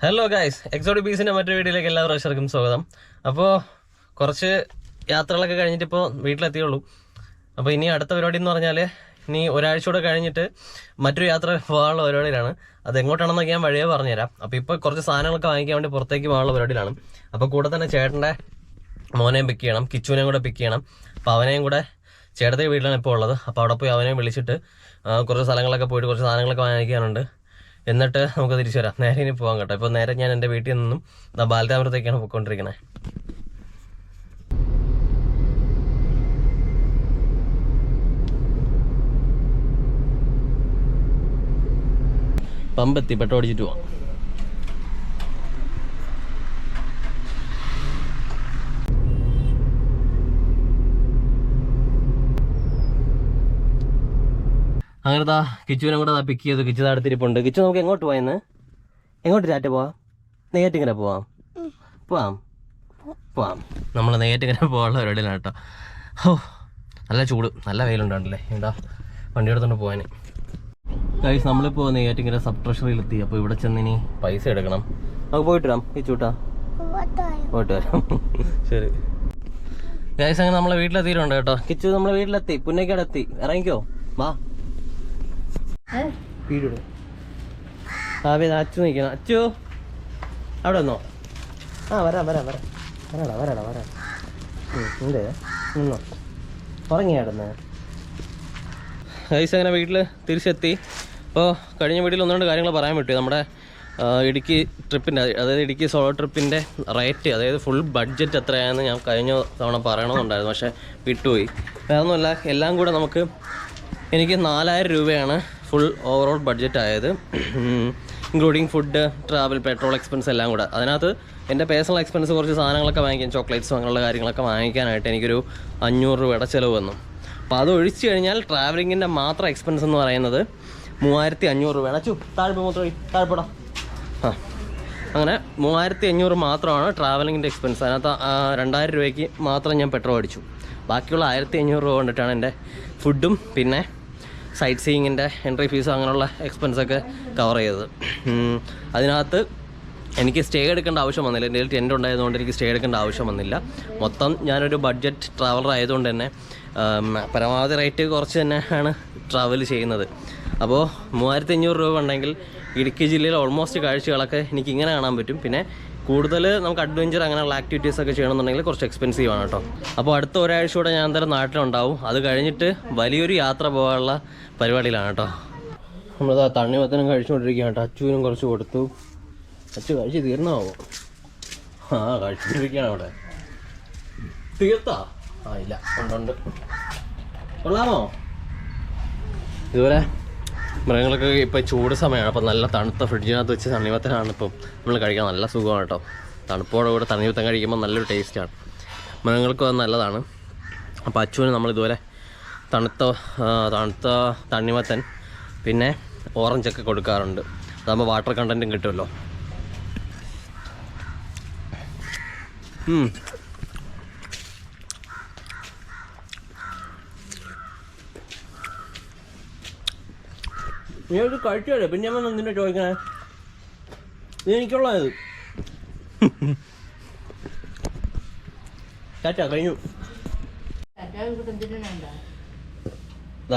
Hello guys, exotic ബീസിൻ്റെ മറ്റൊരു വീഡിയോയിലേക്ക് എല്ലാ പ്രേക്ഷകർക്കും സ്വാഗതം. അപ്പോൾ കുറച്ച് യാത്രകളൊക്കെ കഴിഞ്ഞിട്ട് ഇപ്പോൾ വീട്ടിലെത്തിയുള്ളൂ. അപ്പോൾ ഇനി അടുത്ത പരിപാടി എന്ന് പറഞ്ഞാൽ ഇനി ഒരാഴ്ച കൂടെ കഴിഞ്ഞിട്ട് മറ്റൊരു യാത്ര പോകാനുള്ള പരിപാടിയിലാണ്. അത് എങ്ങോട്ടാണെന്നൊക്കെ ഞാൻ വഴിയേ പറഞ്ഞുതരാം. അപ്പോൾ ഇപ്പോൾ കുറച്ച് സാധനങ്ങളൊക്കെ വാങ്ങിക്കാൻ വേണ്ടി പുറത്തേക്ക് പോകാനുള്ള പരിപാടിയിലാണ്. അപ്പോൾ കൂടെ തന്നെ ചേട്ടൻ്റെ മോനെയും പിക്ക് ചെയ്യണം, കിച്ചുവിനെയും കൂടെ പിക്ക് ചെയ്യണം. അപ്പോൾ അവനെയും കൂടെ ചേട്ടൻ്റെ വീട്ടിലാണ് ഇപ്പോൾ ഉള്ളത്. അപ്പോൾ അവിടെ പോയി അവനെയും വിളിച്ചിട്ട് കുറച്ച് സ്ഥലങ്ങളൊക്കെ പോയിട്ട് കുറച്ച് സാധനങ്ങളൊക്കെ വാങ്ങിക്കാനുണ്ട്. എന്നിട്ട് നമുക്ക് തിരിച്ചു വരാം. നേരെ ഇനി പോകാം കേട്ടോ. ഇപ്പോൾ നേരെ ഞാൻ എൻ്റെ വീട്ടിൽ നിന്നും ബാലരാമപുരത്തേക്കാണ് പോയിക്കൊണ്ടിരിക്കുന്നത്. പമ്പെത്തി പെട്രോൾ അടിച്ചിട്ട് പോവാം. അങ്ങനത്തെ കിച്ചുവിനെ കൂടെ പിക്ക് ചെയ്തു. കിച്ചു അടുത്തിരിപ്പുണ്ട്. കിച്ചു നമുക്ക് എങ്ങോട്ട് പോയെന്ന്? എങ്ങോട്ട് രാറ്റ പോവാം? നെയ്യാറ്റിങ്ങനെ പോവാം. നമ്മൾ നെയ്യാറ്റിങ്ങനെ പോകാനുള്ള പരിപാടിയിലാണ് കേട്ടോ. ഓ നല്ല ചൂട്, നല്ല വെയിലുണ്ടാണ്ടല്ലേ. എന്താ വണ്ടി എടുത്തോണ്ട് പോകാൻ. ഗൈസ്, നമ്മളിപ്പോൾ നെയ്യാറ്റിങ്ങനെ സബ് ട്രഷറിയിലെത്തി. അപ്പോൾ ഇവിടെ ചെന്നിനി പൈസ എടുക്കണം. നമുക്ക് പോയിട്ട് വരാം. കിച്ചൂട്ടാ പോയിട്ട് വരാം. ശരി ഗൈസ്, അങ്ങനെ നമ്മളെ വീട്ടിലെത്തിയിട്ടുണ്ട് കേട്ടോ. കിച്ചു നമ്മളെ വീട്ടിലെത്തി, പുന്നേക്കടെത്തി. ഇറങ്ങിക്കോ, വാ. വീടിവിടെ അച്ചു നിൽക്കണം. അച്ചു അവിടെ വന്നോ? വരാടാ ഉണ്ട് നിന്നോ. ഉറങ്ങിയാടുന്ന്. ഗൈസ്, അങ്ങനെ വീട്ടിൽ തിരിച്ചെത്തി. അപ്പോൾ കഴിഞ്ഞ വീട്ടിൽ ഒന്ന് രണ്ട് കാര്യങ്ങൾ പറയാൻ പറ്റും. നമ്മുടെ ഇടുക്കി ട്രിപ്പിൻ്റെ, അതായത് ഇടുക്കി സോളോ ട്രിപ്പിൻ്റെ റേറ്റ്, അതായത് ഫുൾ ബഡ്ജറ്റ് എത്രയാണെന്ന് ഞാൻ കഴിഞ്ഞ തവണ പറയണമെന്നുണ്ടായിരുന്നു, പക്ഷേ വിട്ടുപോയി. വേറൊന്നുമല്ല, എല്ലാം കൂടെ എനിക്ക് 4000 രൂപയാണ് ഫുൾ ഓവറോൾ ബഡ്ജറ്റ് ആയത്, including food, travel, petrol expense എല്ലാം കൂടെ. അതിനകത്ത് എൻ്റെ പേഴ്സണൽ എക്സ്പെൻസ് കുറച്ച് സാധനങ്ങളൊക്കെ വാങ്ങിക്കാൻ, ചോക്ലേറ്റ്സും അങ്ങനെയുള്ള കാര്യങ്ങളൊക്കെ വാങ്ങിക്കാനായിട്ട് എനിക്കൊരു 500 രൂപയുടെ ചിലവ് വന്നു. അപ്പോൾ അത് ഒഴിച്ച് കഴിഞ്ഞാൽ ട്രാവലിങ്ങിൻ്റെ മാത്രം എക്സ്പെൻസ് എന്ന് പറയുന്നത് 3500 രൂപയാണ്. അച്ചു താഴ്പ്പെടാം. അങ്ങനെ 3500 മാത്രമാണ് ട്രാവലിങ്ങിൻ്റെ എക്സ്പെൻസ്. അതിനകത്ത് 2000 രൂപയ്ക്ക് മാത്രം ഞാൻ പെട്രോൾ അടിച്ചു. ബാക്കിയുള്ള 1500 രൂപ കൊണ്ടിട്ടാണ് എൻ്റെ ഫുഡും പിന്നെ സൈറ്റ് സീയിങ്ങിൻ്റെ എൻട്രി ഫീസ് അങ്ങനെയുള്ള എക്സ്പെൻസൊക്കെ കവർ ചെയ്തത്. അതിനകത്ത് എനിക്ക് സ്റ്റേ എടുക്കേണ്ട ആവശ്യം വന്നില്ല. എൻ്റെ ടെൻ്റ് ഉണ്ടായതുകൊണ്ട് എനിക്ക് സ്റ്റേ എടുക്കേണ്ട ആവശ്യം വന്നില്ല. മൊത്തം ഞാനൊരു ബഡ്ജറ്റ് ട്രാവലർ ആയതുകൊണ്ട് തന്നെ പരമാവധി റേറ്റ് കുറച്ച് തന്നെയാണ് ട്രാവൽ ചെയ്യുന്നത്. അപ്പോൾ 3500 രൂപ ഉണ്ടെങ്കിൽ ഇടുക്കി ജില്ലയിൽ ഓൾമോസ്റ്റ് കാഴ്ചകളൊക്കെ എനിക്ക് ഇങ്ങനെ കാണാൻ പറ്റും. പിന്നെ കൂടുതൽ നമുക്ക് അഡ്വഞ്ചർ അങ്ങനെയുള്ള ആക്ടിവിറ്റീസൊക്കെ ചെയ്യണമെന്നുണ്ടെങ്കിൽ കുറച്ച് എക്സ്പെൻസീവ് ആണ് കേട്ടോ. അപ്പോൾ അടുത്ത ഒരാഴ്ച കൂടെ ഞാൻ എന്തായാലും നാട്ടിലുണ്ടാവും. അത് കഴിഞ്ഞിട്ട് വലിയൊരു യാത്ര പോകാനുള്ള പരിപാടിയിലാണ് കേട്ടോ. നമ്മളിതാ തണ്ണിമത്തനും കഴിച്ചുകൊണ്ടിരിക്കുകയാണ് കേട്ടോ. അച്ചുവിനും കുറച്ച് കൊടുത്തു. അച്ചു കഴിച്ച് തീർന്നാവോ? കഴിച്ചുകൊണ്ടിരിക്കുകയാണ് അവിടെ. തീർത്താ? ഇല്ല, ഉണ്ട്. കൊള്ളാമോ? ഇതുപോലെ മൃഗങ്ങളൊക്കെ ഇപ്പോൾ ചൂട് സമയമാണ്. അപ്പോൾ നല്ല തണുത്ത ഫ്രിഡ്ജിനകത്ത് വെച്ച് തണ്ണിമത്തനാണ് ഇപ്പം നമ്മൾ കഴിക്കാൻ നല്ല സുഖമാണ് കേട്ടോ. തണുപ്പോടെ കൂടെ തണ്ണിമത്തൻ കഴിക്കുമ്പോൾ നല്ലൊരു ടേസ്റ്റാണ്. മൃഗങ്ങൾക്ക് അത് നല്ലതാണ്. അപ്പോൾ അച്ചുവിന് നമ്മളിതുപോലെ തണുത്ത തണ്ണിമത്തൻ പിന്നെ ഓറഞ്ചൊക്കെ കൊടുക്കാറുണ്ട്. അതാകുമ്പോൾ വാട്ടർ കണ്ടൻറ്റും കിട്ടുമല്ലോ. നീ ഒരു കഴിച്ചല്ലേ, പിന്നെ ഞാൻ എന്തിനാ ചോദിക്കണേ? ഇത് എനിക്കുള്ളത്. ചാച്ചാ കഴിഞ്ഞു.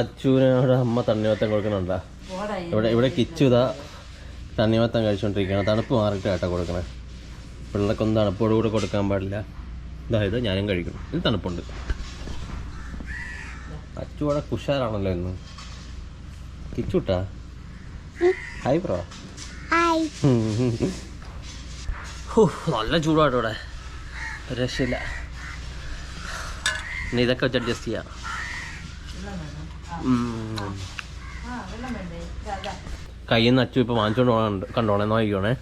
അച്ചുവിനോട് അമ്മ തണ്ണിമത്തം കൊടുക്കണുണ്ടാ. ഇവിടെ കിച്ചു ഇതാ തണ്ണിമത്തം കഴിച്ചുകൊണ്ടിരിക്കുകയാണ്. തണുപ്പ് മാറിയിട്ട് കേട്ടോ കൊടുക്കണേ. പിള്ളേർക്കൊന്നും തണുപ്പോട് കൂടെ കൊടുക്കാൻ പാടില്ല. ഇതായത് ഞാനും കഴിക്കണം. ഇത് തണുപ്പുണ്ട്. അച്ചു അവിടെ കുഷാറാണല്ലോ ഇന്ന്. കിച്ചുട്ടാ ഹായ് ബ്രോ. നല്ല ചൂടാട്ടോ ഇവിടെ, രക്ഷയില്ല. ഇനി ഇതൊക്കെ വെച്ച് അഡ്ജസ്റ്റ് ചെയ്യാം. കയ്യിൽ നിന്ന് അച്ചു ഇപ്പോൾ വാങ്ങിച്ചോണ്ട് പോകാനുണ്ട്. കണ്ടോണേ, നോക്കിക്കോണേ.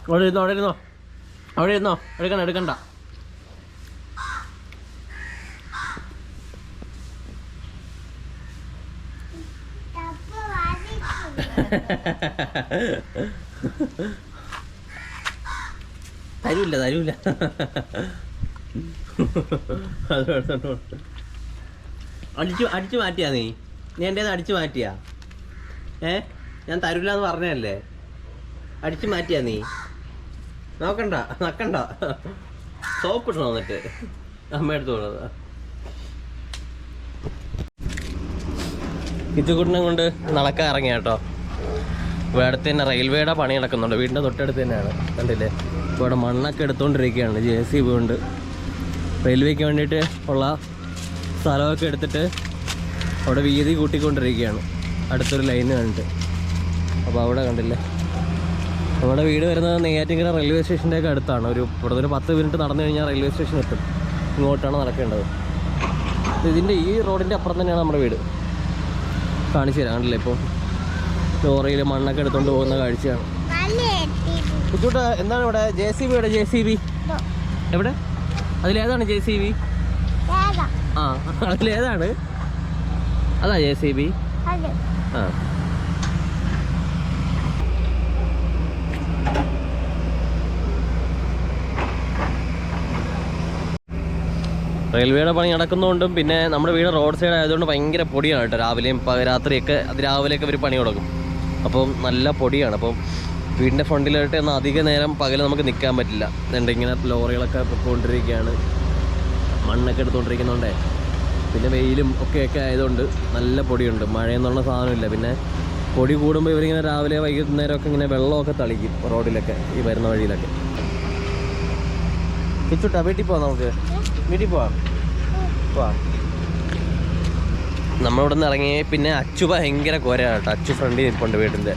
അവിടെ ഇരുന്നോ എടുക്കണ്ട. തരൂല്ല അടിച്ചു മാറ്റിയാ നീ എൻ്റെ അടിച്ചു മാറ്റിയാ? ഞാൻ തരൂല എന്ന് പറഞ്ഞല്ലേ? അടിച്ചു മാറ്റിയാ നീ? നോക്കണ്ട നക്കണ്ട. സോപ്പിടണം എന്നിട്ട് അമ്മ എടുത്തു പോണത്. കിച്ചുകുട്ടിനെ കൊണ്ട് നടക്കാൻ ഇറങ്ങിയ കേട്ടോ. ഇവിടെ അടുത്ത് തന്നെ റെയിൽവേയുടെ പണി നടക്കുന്നുണ്ട്. വീടിൻ്റെ തൊട്ടടുത്ത് തന്നെയാണ്. കണ്ടില്ലേ, ഇപ്പോൾ ഇവിടെ മണ്ണൊക്കെ എടുത്തുകൊണ്ടിരിക്കുകയാണ്. JCB കൊണ്ട് റെയിൽവേക്ക് വേണ്ടിയിട്ട് ഉള്ള സ്ഥലമൊക്കെ എടുത്തിട്ട് അവിടെ വീതി കൂട്ടിക്കൊണ്ടിരിക്കുകയാണ് അടുത്തൊരു ലൈന് കണ്ടിട്ട്. അപ്പോൾ അവിടെ കണ്ടില്ലേ, നമ്മുടെ വീട് വരുന്നത് നെയ്യാറ്റിൻകര റെയിൽവേ സ്റ്റേഷൻ്റെ ഒക്കെ അടുത്താണ്. ഇവിടുന്ന് ഒരു 10 മിനിറ്റ് നടന്നു കഴിഞ്ഞാൽ റെയിൽവേ സ്റ്റേഷൻ എത്തും. ഇങ്ങോട്ടാണ് നടക്കേണ്ടത്. ഇതിൻ്റെ ഈ റോഡിൻ്റെ അപ്പുറം തന്നെയാണ് നമ്മുടെ വീട്. കാണിച്ചു തരാം. കണ്ടില്ലേ, ഇപ്പോൾ ലോറിയിൽ മണ്ണൊക്കെ എടുത്തുകൊണ്ട് പോകുന്ന കാഴ്ചയാണ്. കുച്ചൂട്ട എന്താണ് ഇവിടെ? JCB എവിടെ? അതിലേതാണ് JCB? ആ, അതിലേതാണ്? അതാ JCB. ആ, റെയിൽവേയുടെ പണി നടക്കുന്നതുകൊണ്ടും പിന്നെ നമ്മുടെ വീട് റോഡ് സൈഡ് ആയതുകൊണ്ട് ഭയങ്കര പൊടിയാണ് കേട്ടോ. രാവിലെയും രാത്രിയൊക്കെ അതിരാവിലെയൊക്കെ ഒരു പണി തുടങ്ങും. അപ്പം നല്ല പൊടിയാണ്. അപ്പം വീടിൻ്റെ ഫ്രണ്ടിലായിട്ട് എന്നാൽ അധിക നേരം പകൽ നമുക്ക് നിൽക്കാൻ പറ്റില്ല. എന്നിട്ട് ഇങ്ങനെ ലോറികളൊക്കെ പൊയ്ക്കൊണ്ടിരിക്കുകയാണ്. മണ്ണൊക്കെ എടുത്തുകൊണ്ടിരിക്കുന്നതുകൊണ്ടേ പിന്നെ വെയിലും ഒക്കെ ആയതുകൊണ്ട് നല്ല പൊടിയുണ്ട്. മഴയെന്നുള്ള സാധനമില്ല. പിന്നെ പൊടി കൂടുമ്പോൾ ഇവരിങ്ങനെ രാവിലെ വൈകുന്നേരമൊക്കെ ഇങ്ങനെ വെള്ളമൊക്കെ തളിക്കും റോഡിലൊക്കെ, ഈ വരുന്ന വഴിയിലൊക്കെ. കിച്ചുട്ടാ വീട്ടിൽ പോവാം, നമുക്ക് വീട്ടിൽ പോവാം. നമ്മളിവിടെ നിന്ന് ഇറങ്ങി പിന്നെ അച്ചു ഭയങ്കര കോരയാണ് കേട്ടോ. അച്ചു ഫ്രണ്ടിൽ നിൽപ്പുണ്ട് വീടിൻ്റെ.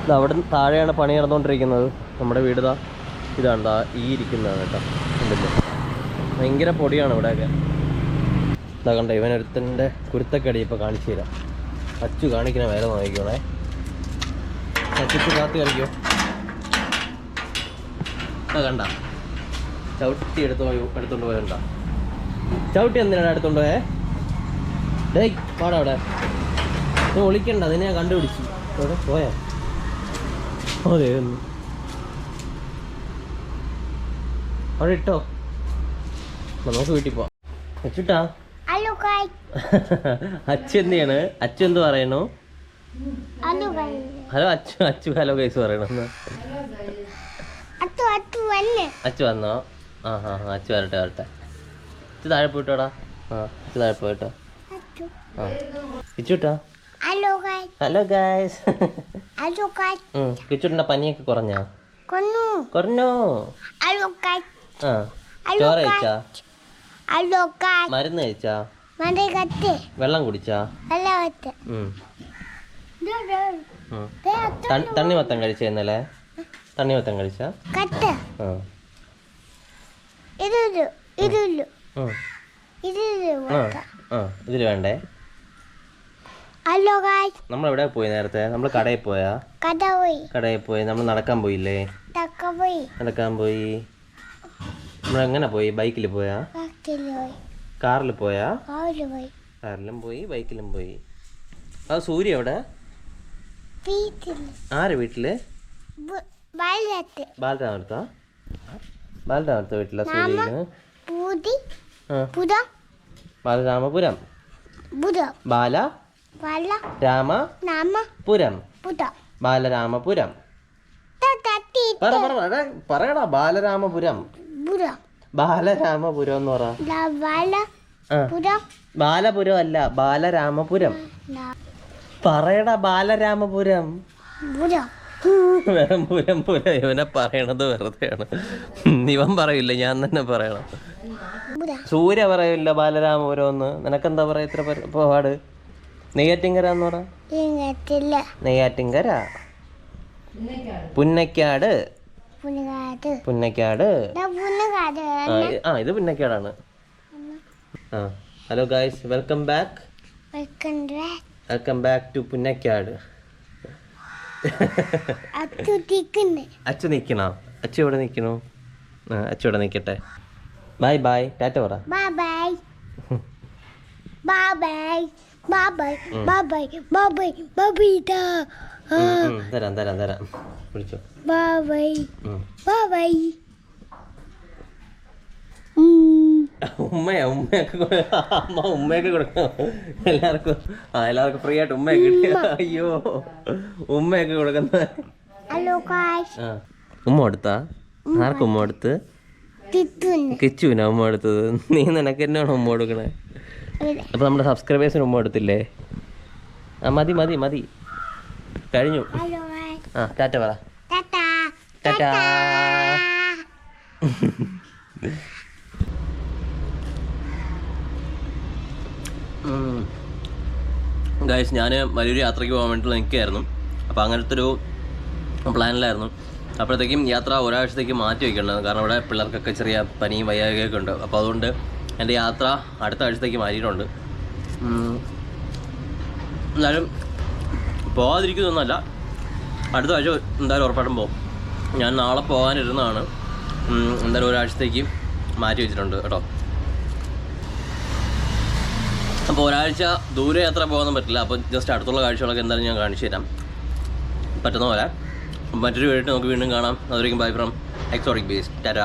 ഇത് അവിടെ താഴെയാണ് പണി നടന്നുകൊണ്ടിരിക്കുന്നത്. നമ്മുടെ വീട് ഇതാണ് ഈ ഇരിക്കുന്നതാണ് കേട്ടോ. ഉണ്ടല്ലോ, ഭയങ്കര പൊടിയാണ് ഇവിടെയൊക്കെ. ഇതാ കണ്ടോ, ഇവനൊരുത്തൻ്റെ കുരുത്തക്കടി ഇപ്പോൾ കാണിച്ചു തരാം. അച്ചു കാണിക്കണ വേറെ നോക്കിക്കോണേ. അച്ചു കാത്തി കളിക്കോ. കണ്ട ചവിട്ടി എടുത്തോണ്ട് പോയണ്ട. ചവിട്ടി എന്തിനാണ് എടുത്തോണ്ട് പോയേ? ഡേയ് പാടാ അവിടെ. നീ ഒളിക്കണ്ട, അതിനെ ഞാൻ കണ്ടുപിടിച്ചു. അവിടെ പോയാ അതെ അവിടെ ഇട്ടോ. നമുക്ക് വീട്ടിൽ പോവാം. അച്ചുട്ടാ, അച്ചു എന്ത് ചെയ്യാണ്? അച്ചു എന്ത് പറയണു? ഹലോ അച്ചു ഹലോ ഗൈസ് പറയണ. അച്ചു വന്നോ? ആ അച്ചു വരട്ടെ. അച്ചു താഴെ പോയിട്ടോടാ. അച്ചു താഴെ പോയിട്ടോ. ആ കിച്ചുട്ടാ, ഹലോ ഗൈസ്. കിച്ചുട്ടിന്റെ പനിയൊക്കെ കുറഞ്ഞോ? ചോറ് കഴിച്ചാ? മരുന്ന് കഴിച്ചാ? വെള്ളം കുടിച്ചാ? തണ്ണിമത്തം കഴിച്ച ഇന്നലെ? തണ്ണിമത്തം കഴിച്ചാ? ഇതില് വേണ്ടേ? നമ്മളെവിടെ പോയി നേരത്തെ? നമ്മൾ കടയിൽ പോയാ? കടയിൽ പോയി. നമ്മൾ നടക്കാൻ പോയില്ലേ? നടക്കാൻ പോയി. നമ്മളെങ്ങനെ പോയി? ബൈക്കിൽ പോയാ? കാറിൽ പോയാ? കാറിലും പോയി, ബൈക്കിലും പോയി. അത് സൂര്യ എവിടെ? ആര് വീട്ടില്? ബാലരാമടുത്ത വീട്ടിലാ സൂര്യന്? ബാലരാമപുരം. ബാലരാമപുരം. ബാലരാമപുരം പറയടാ. ബാലരാമപുരം. ബാലരാമപുരം എന്ന് പറ. ബാലപുരം അല്ല, ബാലരാമപുരം പറയടാ. ബാലരാമപുരം. പുരം ഇവനെ പറയണത് വെറുതെയാണ്. ഇവൻ പറയില്ല, ഞാൻ തന്നെ പറയണം. സൂര്യ പറയില്ല ബാലരാമപുരം ഒന്ന്. നിനക്കെന്താ പറയാ ഇത്ര പാട്? നെയ്യാറ്റിൻകര എന്ന് പറ. നെയ്യാറ്റിൻകര. പുന്നക്കാട്. ഇത് പുന്നക്കാടാണ്. Hello guys, welcome back to Punnakkad. Achu നിക്കണോ? അച്ചു ഇവിടെ നിക്കണോ? അച്ചു ഇവിടെ നിക്കട്ടെ. ബൈ ബൈ, ടാറ്റ പറ. തരാം വിളിച്ചോ. ഉമ്മയൊക്കെ കൊടുക്കണം എല്ലാവർക്കും ഫ്രീ ആയിട്ട് ഉമ്മയൊക്കെ കിട്ടിയ. അയ്യോ, ഉമ്മയൊക്കെ കൊടുക്കുന്ന Hello guys. ഉമ്മ കൊടുത്താ? ആർക്കും ഉമ്മ കൊടുത്ത്? കിച്ചുവിനാ ഉമ്മ കൊടുത്തത്. നീ നിനക്ക് തന്നെയാണോ ഉമ്മ കൊടുക്കണേ? അപ്പോൾ നമ്മുടെ സബ്സ്ക്രൈബേഴ്സിന് ഉമ്മ കൊടുത്തില്ലേ? മതി മതി മതി, കഴിഞ്ഞു. ടാറ്റ പറ. ടാറ്റാ. ഗൈസ്, ഞാൻ വലിയൊരു യാത്രയ്ക്ക് പോകാൻ വേണ്ടിയിട്ട് നിൽക്കുകയായിരുന്നു. അപ്പോൾ അങ്ങനത്തെ ഒരു പ്ലാനിലായിരുന്നു. അപ്പോഴത്തേക്കും യാത്ര ഒരാഴ്ചത്തേക്ക് മാറ്റി വയ്ക്കേണ്ടത്, കാരണം ഇവിടെ പിള്ളേർക്കൊക്കെ ചെറിയ പനിയും വയ്യാകെയൊക്കെ ഉണ്ട്. അപ്പോൾ അതുകൊണ്ട് എൻ്റെ യാത്ര അടുത്ത ആഴ്ചത്തേക്ക് മാറ്റിയിട്ടുണ്ട്. എന്നാലും പോകാതിരിക്കുന്നൊന്നുമല്ല, അടുത്ത ആഴ്ച എന്തായാലും ഉറപ്പായിട്ടും പോകും. ഞാൻ നാളെ പോകാനിരുന്നതാണ്, എന്തായാലും ഒരാഴ്ചത്തേക്ക് മാറ്റി വെച്ചിട്ടുണ്ട് കേട്ടോ. അപ്പോൾ ഒരാഴ്ച ദൂരെ യാത്ര പോകാനൊന്നും പറ്റില്ല. അപ്പോൾ ജസ്റ്റ് അടുത്തുള്ള കാഴ്ചകളൊക്കെ എന്തായാലും ഞാൻ കാണിച്ചു തരാം പറ്റുന്ന പോലെ. മറ്റൊരു വീഡിയോ നമുക്ക് വീണ്ടും കാണാം. അതുവരെയും bye from exotic base. Tata.